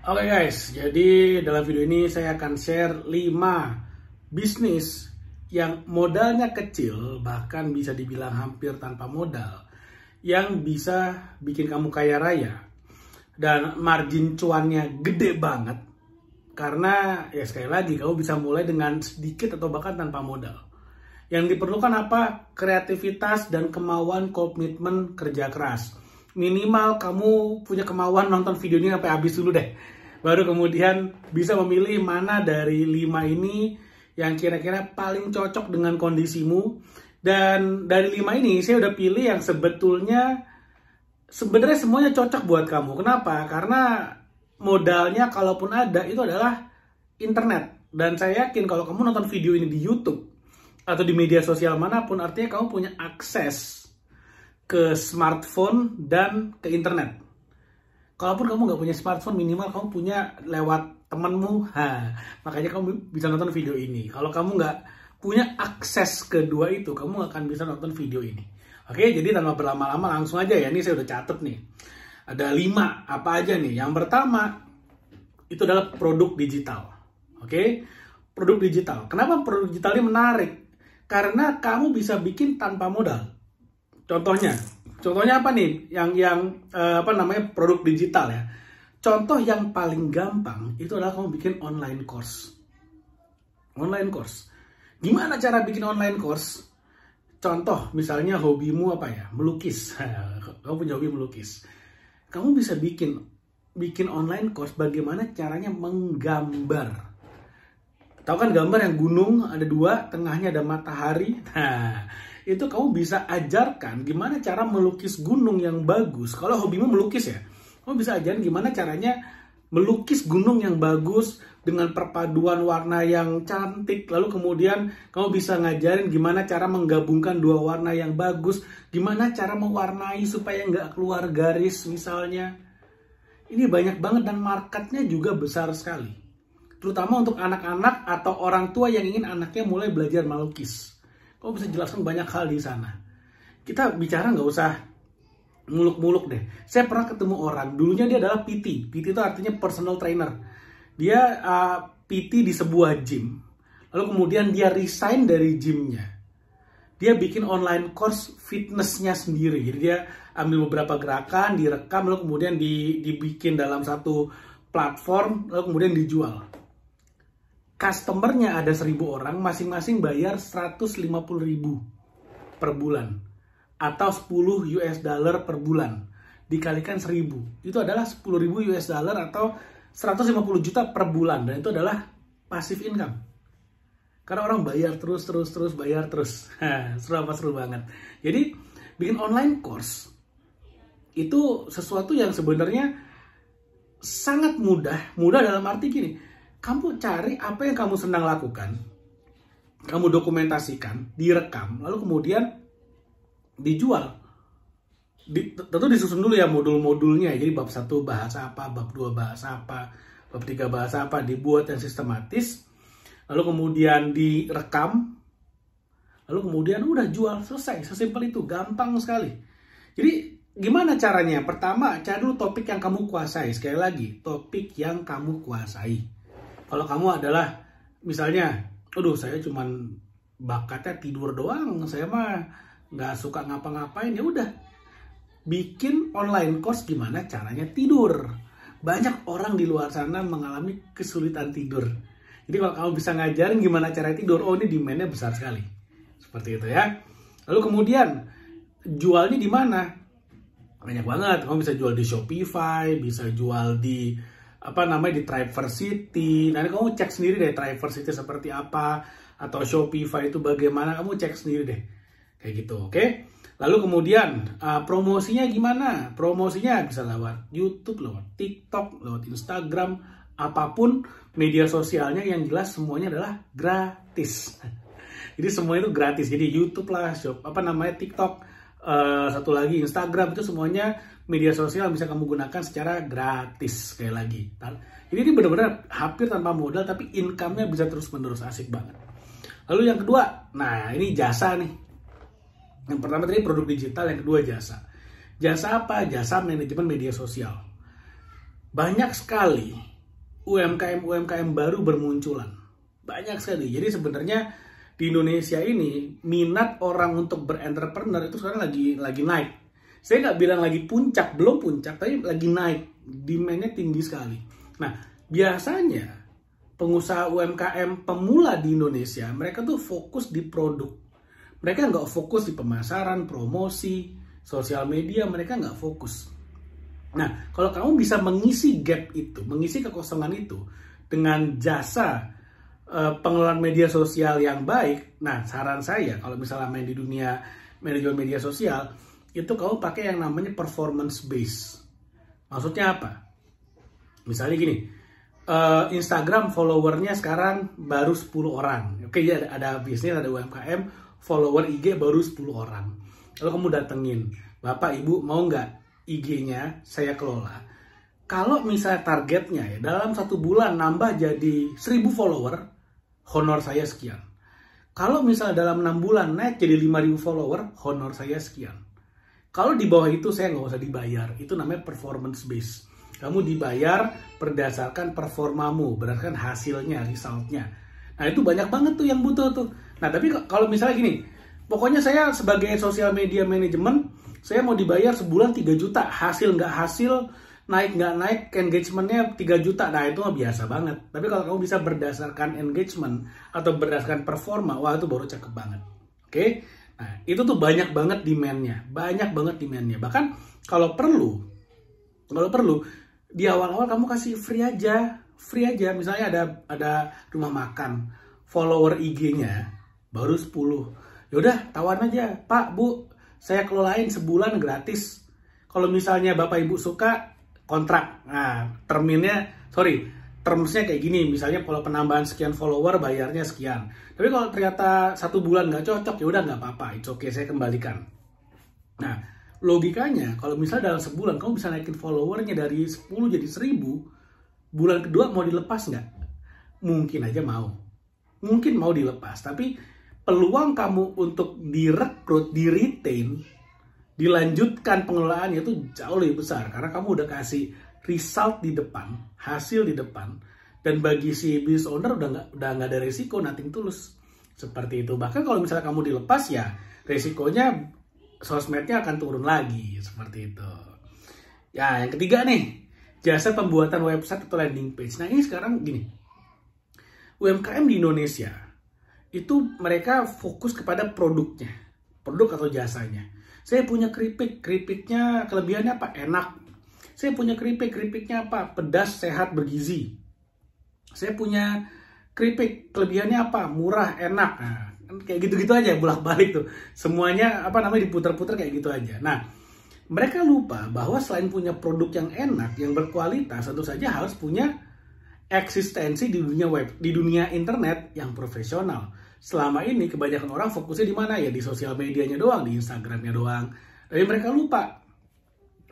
Oke guys, jadi dalam video ini saya akan share 5 bisnis yang modalnya kecil, bahkan bisa dibilang hampir tanpa modal, yang bisa bikin kamu kaya raya dan margin cuannya gede banget. Karena ya sekali lagi kamu bisa mulai dengan sedikit atau bahkan tanpa modal. Yang diperlukan apa? Kreativitas dan kemauan, komitmen, kerja keras. Minimal kamu punya kemauan nonton video ini sampai habis dulu deh. Baru kemudian bisa memilih mana dari 5 ini yang kira-kira paling cocok dengan kondisimu. Dan dari 5 ini saya udah pilih yang sebenarnya semuanya cocok buat kamu. Kenapa? Karena modalnya kalaupun ada itu adalah internet. Dan saya yakin kalau kamu nonton video ini di YouTube atau di media sosial manapun, artinya kamu punya akses ke smartphone dan ke internet. Kalaupun kamu nggak punya smartphone, minimal kamu punya lewat temenmu. Makanya kamu bisa nonton video ini. Kalau kamu nggak punya akses kedua itu, kamu nggak akan bisa nonton video ini. Oke, jadi tanpa berlama-lama langsung aja ya. Ini saya udah catet nih. Ada 5, apa aja nih? Yang pertama, itu adalah produk digital. Oke, produk digital. Kenapa produk digital ini menarik? Karena kamu bisa bikin tanpa modal. Contohnya apa nih? Yang produk digital ya. Contoh yang paling gampang itu adalah kamu bikin online course. Online course. Gimana cara bikin online course? Contoh misalnya hobimu apa ya? Melukis. Kamu punya hobi melukis. Kamu bisa bikin online course bagaimana caranya menggambar. Tahu kan gambar yang gunung ada 2, tengahnya ada matahari. Nah, itu kamu bisa ajarkan gimana cara melukis gunung yang bagus. Kalau hobimu melukis ya, kamu bisa ajarin gimana caranya melukis gunung yang bagus dengan perpaduan warna yang cantik. Lalu kemudian kamu bisa ngajarin gimana cara menggabungkan 2 warna yang bagus. Gimana cara mewarnai supaya nggak keluar garis misalnya. Ini banyak banget dan marketnya juga besar sekali. Terutama untuk anak-anak atau orang tua yang ingin anaknya mulai belajar melukis. Kamu bisa jelaskan banyak hal di sana. Kita bicara nggak usah muluk-muluk deh. Saya pernah ketemu orang, dulunya dia adalah PT. PT itu artinya personal trainer. Dia PT di sebuah gym. Lalu kemudian dia resign dari gymnya. Dia bikin online course fitnessnya sendiri. Jadi dia ambil beberapa gerakan, direkam, lalu kemudian dibikin dalam satu platform, lalu kemudian dijual. Customernya ada 1.000 orang, masing-masing bayar 150.000 per bulan. Atau 10 US dollar per bulan. Dikalikan 1.000. Itu adalah 10.000 US dollar atau 150 juta per bulan. Dan itu adalah passive income. Karena orang bayar terus, bayar terus. Seru banget. Jadi, bikin online course itu sesuatu yang sebenarnya sangat mudah. Mudah dalam arti gini. Kamu cari apa yang kamu senang lakukan, kamu dokumentasikan, direkam, lalu kemudian dijual. Tentu disusun dulu ya modul-modulnya, jadi bab 1 bahasa apa, bab 2 bahasa apa, bab 3 bahasa apa, dibuat yang sistematis, lalu kemudian direkam, lalu kemudian udah jual, selesai, sesimpel itu, gampang sekali. Jadi gimana caranya? Pertama, cari dulu topik yang kamu kuasai. Sekali lagi, topik yang kamu kuasai. Kalau kamu adalah misalnya, aduh saya cuman bakatnya tidur doang, saya mah nggak suka ngapa-ngapain, ya udah bikin online course gimana caranya tidur. Banyak orang di luar sana mengalami kesulitan tidur. Jadi kalau kamu bisa ngajarin gimana cara tidur, oh ini demand-nya besar sekali. Seperti itu ya. Lalu kemudian jualnya di mana? Banyak banget. Kamu bisa jual di Shopify, bisa jual di di Triversity. Nanti kamu cek sendiri deh Triversity seperti apa, atau Shopify itu bagaimana, kamu cek sendiri deh. Kayak gitu, oke? Lalu kemudian promosinya gimana? Promosinya bisa lewat YouTube, lewat TikTok, lewat Instagram, apapun media sosialnya, yang jelas semuanya adalah gratis. Jadi semuanya itu gratis. Jadi YouTube lah, TikTok, satu lagi Instagram, itu semuanya media sosial bisa kamu gunakan secara gratis. Sekali lagi, jadi ini benar-benar hampir tanpa modal, tapi income-nya bisa terus-menerus, asik banget. Lalu yang kedua, nah ini jasa nih. Yang pertama tadi produk digital, yang kedua jasa. Jasa apa? Jasa manajemen media sosial. Banyak sekali UMKM baru bermunculan. Banyak sekali. Jadi sebenarnya di Indonesia ini minat orang untuk berentrepreneur itu sekarang lagi naik. Saya nggak bilang lagi puncak, belum puncak, tapi lagi naik. Demand-nya tinggi sekali. Nah, biasanya pengusaha UMKM pemula di Indonesia, mereka tuh fokus di produk. Mereka nggak fokus di pemasaran, promosi, sosial media, mereka nggak fokus. Nah, kalau kamu bisa mengisi gap itu, mengisi kekosongan itu dengan jasa pengelolaan media sosial yang baik, nah saran saya kalau misalnya main di dunia manajemen media sosial, itu kamu pakai yang namanya performance base. Maksudnya apa? Misalnya gini, Instagram followernya sekarang baru 10 orang. Oke, ya ada bisnis, ada UMKM, follower IG baru 10 orang. Lalu kamu datengin, Bapak Ibu mau nggak IG-nya saya kelola? Kalau misalnya targetnya ya dalam 1 bulan nambah jadi 1000 follower, honor saya sekian. Kalau misalnya dalam 6 bulan naik jadi 5000 follower, honor saya sekian. Kalau di bawah itu saya nggak usah dibayar. Itu namanya performance base. Kamu dibayar berdasarkan performamu, berdasarkan hasilnya, resultnya. Nah itu banyak banget tuh yang butuh tuh. Nah tapi kalau misalnya gini, pokoknya saya sebagai social media management, saya mau dibayar sebulan 3 juta, hasil nggak hasil, naik nggak naik, engagementnya 3 juta, nah itu mah biasa banget. Tapi kalau kamu bisa berdasarkan engagement atau berdasarkan performa, wah itu baru cakep banget. Oke, nah itu tuh banyak banget demand-nya, Bahkan kalau perlu di awal-awal kamu kasih free aja. Misalnya ada rumah makan, follower IG-nya baru 10. Yaudah, tawaran aja, Pak, Bu, saya kelolain sebulan gratis. Kalau misalnya Bapak Ibu suka, kontrak. Nah, termsnya kayak gini. Misalnya kalau penambahan sekian follower, bayarnya sekian. Tapi kalau ternyata 1 bulan nggak cocok, ya udah nggak apa-apa. It's okay, saya kembalikan. Nah, logikanya, kalau misalnya dalam sebulan kamu bisa naikin followernya dari 10 jadi 1000, bulan kedua mau dilepas nggak? Mungkin aja mau. Mungkin mau dilepas, tapi peluang kamu untuk direkrut, di-retain, dilanjutkan pengelolaannya itu jauh lebih besar. Karena kamu udah kasih result di depan, hasil di depan. Dan bagi si business owner udah nggak ada resiko, nothing tulus. Seperti itu. Bahkan kalau misalnya kamu dilepas ya, resikonya sosmednya akan turun lagi. Seperti itu. Ya, yang ketiga nih, jasa pembuatan website atau landing page. Nah ini sekarang gini, UMKM di Indonesia itu mereka fokus kepada produknya, produk atau jasanya. Saya punya keripiknya kelebihannya apa? Enak. Saya punya keripiknya apa? Pedas, sehat, bergizi. Saya punya keripik, kelebihannya apa? Murah, enak. Nah, kayak gitu-gitu aja, bolak-balik tuh. Semuanya diputar-putar kayak gitu aja. Nah, mereka lupa bahwa selain punya produk yang enak, yang berkualitas, tentu saja harus punya eksistensi di dunia web, di dunia internet yang profesional. Selama ini kebanyakan orang fokusnya di mana ya? Di sosial medianya doang, di Instagramnya doang. Tapi mereka lupa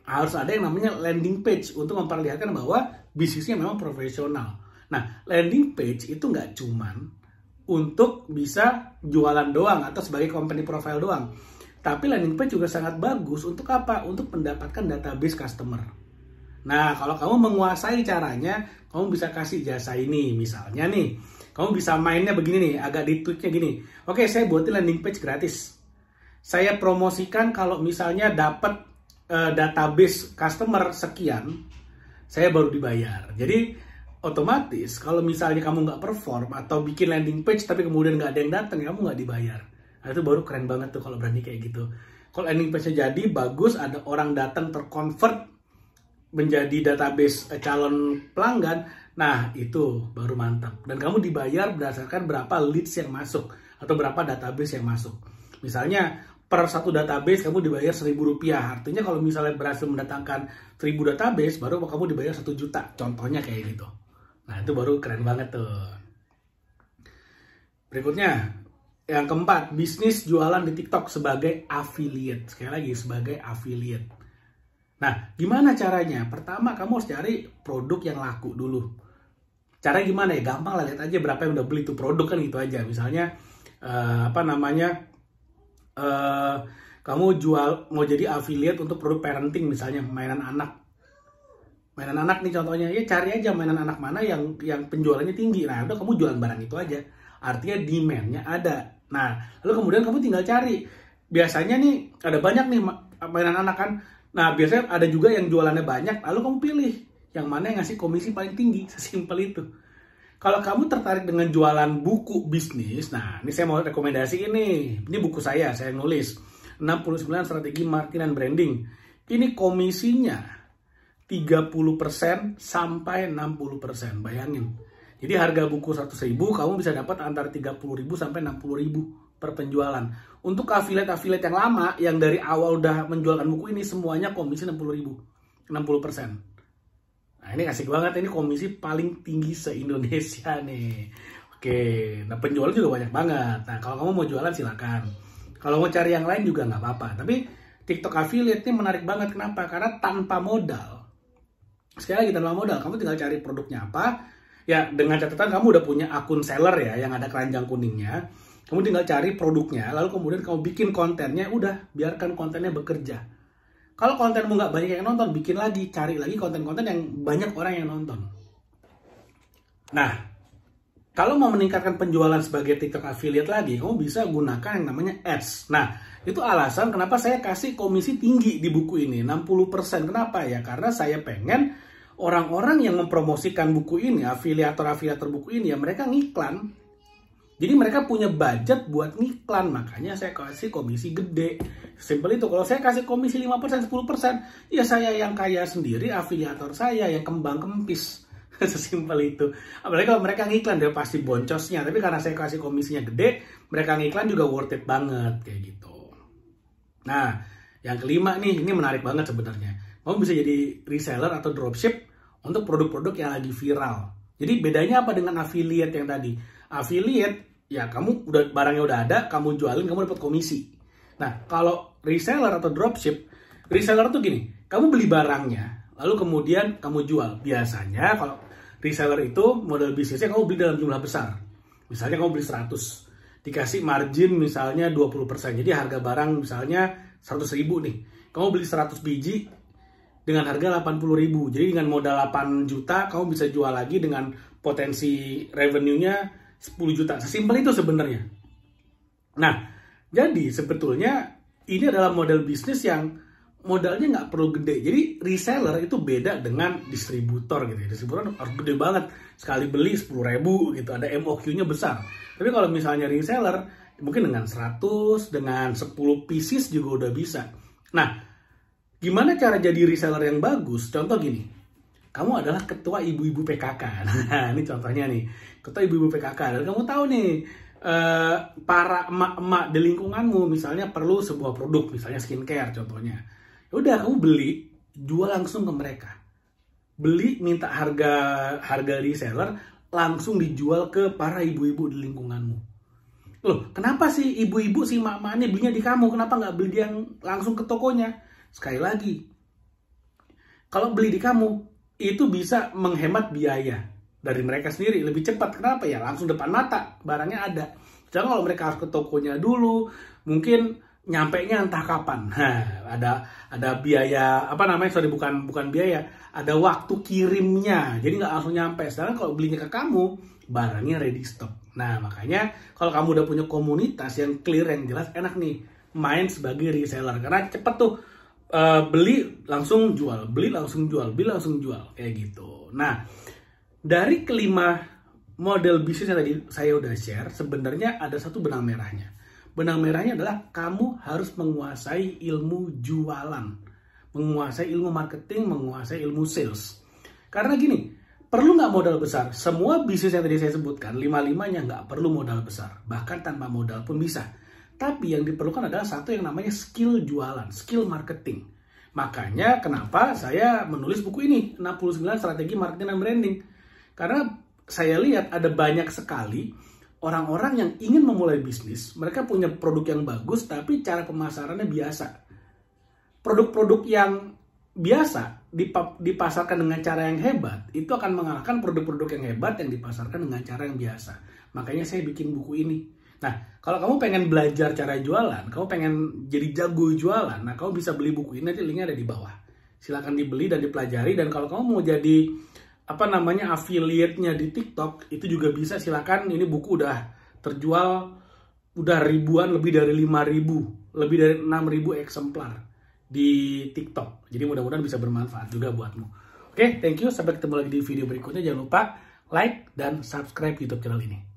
harus ada yang namanya landing page untuk memperlihatkan bahwa bisnisnya memang profesional. Nah, landing page itu nggak cuman untuk bisa jualan doang atau sebagai company profile doang. Tapi landing page juga sangat bagus untuk apa? Untuk mendapatkan database customer. Nah, kalau kamu menguasai caranya, kamu bisa kasih jasa ini. Misalnya nih, kamu bisa mainnya begini nih, agak ditweaknya gini. Oke, saya buatin landing page gratis. Saya promosikan kalau misalnya dapat database customer sekian, saya baru dibayar. Jadi, otomatis kalau misalnya kamu nggak perform atau bikin landing page tapi kemudian nggak ada yang datang, kamu nggak dibayar. Nah, itu baru keren banget tuh kalau berani kayak gitu. Kalau landing page-nya jadi bagus, ada orang datang terconvert menjadi database calon pelanggan, nah itu baru mantap. Dan kamu dibayar berdasarkan berapa leads yang masuk atau berapa database yang masuk. Misalnya per satu database kamu dibayar Rp1.000. Artinya kalau misalnya berhasil mendatangkan 1000 database, baru kamu dibayar 1 juta. Contohnya kayak gitu. Nah itu baru keren banget tuh. Berikutnya, yang keempat, bisnis jualan di TikTok sebagai affiliate. Sekali lagi, sebagai affiliate. Nah, gimana caranya? Pertama, kamu harus cari produk yang laku dulu. Cara gimana ya? Gampang lah, lihat aja berapa yang udah beli tuh produk, kan gitu aja. Misalnya, kamu jual, mau jadi affiliate untuk produk parenting, misalnya mainan anak. Mainan anak nih contohnya, ya cari aja mainan anak mana yang penjualannya tinggi. Nah, udah kamu jualan barang itu aja. Artinya demand-nya ada. Nah, lalu kemudian kamu tinggal cari. Biasanya nih ada banyak nih mainan anak kan. Nah, biasanya ada juga yang jualannya banyak, lalu kamu pilih yang mana yang ngasih komisi paling tinggi. Sesimpel itu. Kalau kamu tertarik dengan jualan buku bisnis, nah ini saya mau rekomendasi ini. Ini buku saya nulis 69 strategi marketing dan branding. Ini komisinya 30% sampai 60%, bayangin. Jadi harga buku 100.000 kamu bisa dapat antara 30.000 sampai 60.000 per penjualan. Untuk affiliate yang lama yang dari awal udah menjualkan buku ini semuanya komisi 60.000, 60%. Nah ini asik banget, ini komisi paling tinggi se-Indonesia nih. Oke, nah penjual juga banyak banget. Nah kalau kamu mau jualan silakan. Kalau mau cari yang lain juga nggak apa-apa. Tapi TikTok affiliate ini menarik banget, kenapa? Karena tanpa modal. Sekali lagi tanpa modal, kamu tinggal cari produknya apa. Ya dengan catatan kamu udah punya akun seller ya, yang ada keranjang kuningnya. Kamu tinggal cari produknya, lalu kemudian kamu bikin kontennya, udah biarkan kontennya bekerja. Kalau kontenmu nggak banyak yang nonton, bikin lagi, cari lagi konten-konten yang banyak orang yang nonton. Nah, kalau mau meningkatkan penjualan sebagai TikTok affiliate lagi, kamu bisa gunakan yang namanya ads. Nah, itu alasan kenapa saya kasih komisi tinggi di buku ini, 60%. Kenapa ya? Karena saya pengen orang-orang yang mempromosikan buku ini, afiliator-afiliator buku ini, ya mereka ngiklan. Jadi mereka punya budget buat ngiklan, makanya saya kasih komisi gede. Simpel itu, kalau saya kasih komisi 5%, 10%, ya saya yang kaya sendiri, afiliator saya yang kembang kempis. Sesimpel itu. Apalagi kalau mereka ngiklan, dia pasti boncosnya. Tapi karena saya kasih komisinya gede, mereka ngiklan juga worth it banget, kayak gitu. Nah, yang kelima nih, ini menarik banget sebenarnya. Kamu bisa jadi reseller atau dropship untuk produk-produk yang lagi viral. Jadi bedanya apa dengan affiliate yang tadi? Affiliate, ya kamu udah barangnya udah ada, kamu jualin, kamu dapat komisi. Nah, kalau reseller atau dropship, reseller tuh gini, kamu beli barangnya, lalu kemudian kamu jual. Biasanya kalau reseller itu model bisnisnya kamu beli dalam jumlah besar. Misalnya kamu beli 100, dikasih margin misalnya 20%. Jadi harga barang misalnya 100.000 nih. Kamu beli 100 biji dengan harga 80.000. Jadi dengan modal 8 juta, kamu bisa jual lagi dengan potensi revenue-nya 10 juta. Sesimpel itu sebenarnya. Nah, jadi sebetulnya ini adalah model bisnis yang modalnya nggak perlu gede. Jadi reseller itu beda dengan distributor gitu. Distributor harus gede banget. Sekali beli 10.000 gitu. Ada MOQ-nya besar. Tapi kalau misalnya reseller, mungkin dengan 100, dengan 10 pieces juga udah bisa. Nah, gimana cara jadi reseller yang bagus? Contoh gini. Kamu adalah ketua ibu-ibu PKK. Nah, ini contohnya nih. Ketua ibu-ibu PKK. Dan kamu tahu nih, para emak-emak di lingkunganmu misalnya perlu sebuah produk, misalnya skincare contohnya. Udah, kamu beli, jual langsung ke mereka. Beli, minta harga reseller, langsung dijual ke para ibu-ibu di lingkunganmu. Loh, kenapa sih ibu-ibu, si emak-emak ini belinya di kamu? Kenapa nggak beli dia langsung ke tokonya? Sekali lagi, kalau beli di kamu, itu bisa menghemat biaya dari mereka sendiri lebih cepat. Kenapa ya? Langsung depan mata barangnya ada. Jangan kalau mereka harus ke tokonya dulu, mungkin nyampainya entah kapan. Nah, ada biaya apa namanya? Sorry, bukan biaya, ada waktu kirimnya. Jadi nggak langsung nyampe. Sedangkan kalau belinya ke kamu, barangnya ready stock. Nah, makanya kalau kamu udah punya komunitas yang clear, yang jelas, enak nih main sebagai reseller karena cepet tuh. Beli langsung jual, beli langsung jual, beli langsung jual, kayak gitu. Nah, dari kelima model bisnis yang tadi saya udah share, sebenarnya ada satu benang merahnya. Benang merahnya adalah kamu harus menguasai ilmu jualan, menguasai ilmu marketing, menguasai ilmu sales. Karena gini, perlu nggak modal besar? Semua bisnis yang tadi saya sebutkan, 5-5-nya nggak perlu modal besar, bahkan tanpa modal pun bisa. Tapi yang diperlukan adalah satu yang namanya skill jualan, skill marketing. Makanya kenapa saya menulis buku ini, 69 strategi marketing dan branding. Karena saya lihat ada banyak sekali orang-orang yang ingin memulai bisnis. Mereka punya produk yang bagus, tapi cara pemasarannya biasa. Produk-produk yang biasa dipasarkan dengan cara yang hebat, itu akan mengalahkan produk-produk yang hebat yang dipasarkan dengan cara yang biasa. Makanya saya bikin buku ini. Nah, kalau kamu pengen belajar cara jualan, kamu pengen jadi jago jualan, nah kamu bisa beli buku ini, nanti linknya ada di bawah. Silakan dibeli dan dipelajari. Dan kalau kamu mau jadi affiliate-nya di TikTok, itu juga bisa. Silakan, ini buku udah terjual udah ribuan, lebih dari 5.000, lebih dari 6.000 eksemplar di TikTok. Jadi mudah-mudahan bisa bermanfaat juga buatmu. Oke, thank you. Sampai ketemu lagi di video berikutnya. Jangan lupa like dan subscribe YouTube channel ini.